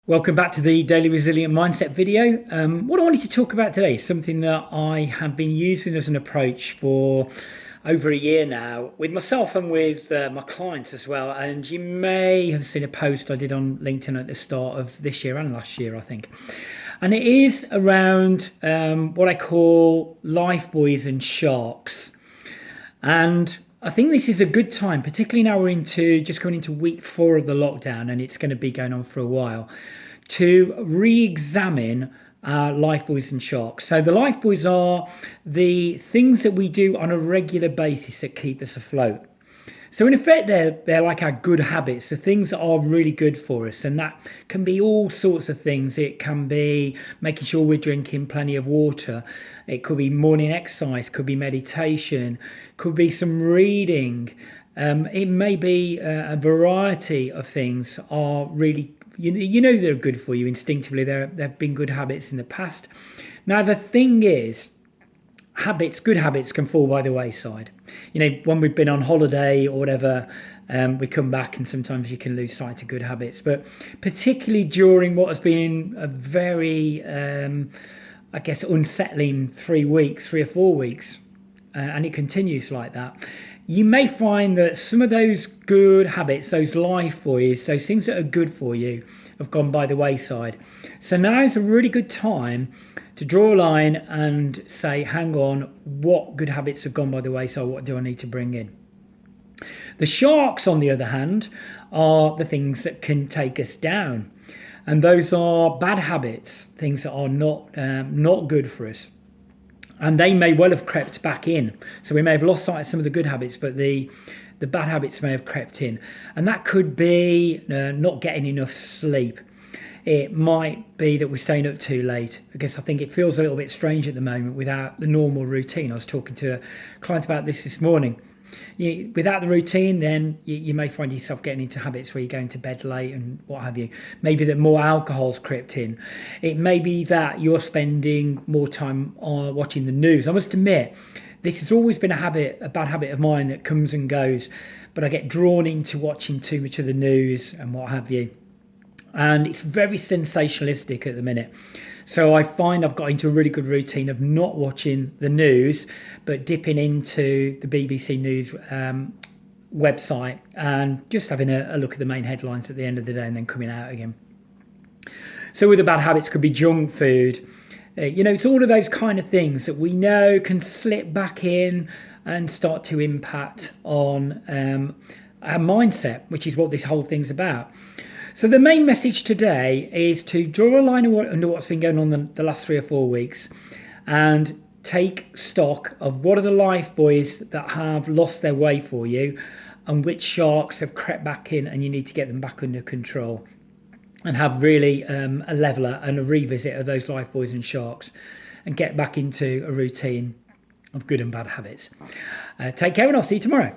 Welcome back to the Daily Resilient Mindset video. What I wanted to talk about today is something that I have been using as an approach for over a year now with myself and with my clients as well. And you may have seen a post I did on LinkedIn at the start of this year and last year, I think. And it is around what I call lifebuoys and sharks. And I think this is a good time, particularly now we're coming into week 4 of the lockdown, and it's going to be going on for a while, to re-examine lifebuoys and sharks. So the lifebuoys are the things that we do on a regular basis that keep us afloat. So in effect, they're like our good habits, the things that are really good for us. And that can be all sorts of things. It can be making sure we're drinking plenty of water. It could be morning exercise, could be meditation, could be some reading. It may be a variety of things are really, you know they're good for you instinctively. They've been good habits in the past. Now, the thing is, good habits can fall by the wayside. When we've been on holiday or whatever, we come back and sometimes you can lose sight of good habits. But particularly during what has been a very, unsettling 3 or 4 weeks, and it continues like that, you may find that some of those good habits, those lifebuoys, those things that are good for you, have gone by the wayside. So now is a really good time to draw a line and say, hang on, what good habits have gone by the wayside? What do I need to bring in? The sharks, on the other hand, are the things that can take us down. And those are bad habits, things that are not good for us. And they may well have crept back in. So we may have lost sight of some of the good habits, but the bad habits may have crept in. And that could be not getting enough sleep. It might be that we're staying up too late. I guess I think it feels a little bit strange at the moment without the normal routine. I was talking to a client about this morning. Without the routine, then you may find yourself getting into habits where you're going to bed late and what have you. Maybe that more alcohol's crept in. It may be that you're spending more time watching the news. I must admit, this has always been a bad habit of mine that comes and goes, but I get drawn into watching too much of the news and what have you. And it's very sensationalistic at the minute. So I find I've got into a really good routine of not watching the news, but dipping into the BBC News website and just having a look at the main headlines at the end of the day and then coming out again. So with the bad habits could be junk food. It's all of those kind of things that we know can slip back in and start to impact on our mindset, which is what this whole thing's about. So the main message today is to draw a line under what's been going on the last 3 or 4 weeks and take stock of what are the lifebuoys that have lost their way for you and which sharks have crept back in and you need to get them back under control and have really a leveler and a revisit of those lifebuoys and sharks and get back into a routine of good and bad habits. Take care and I'll see you tomorrow.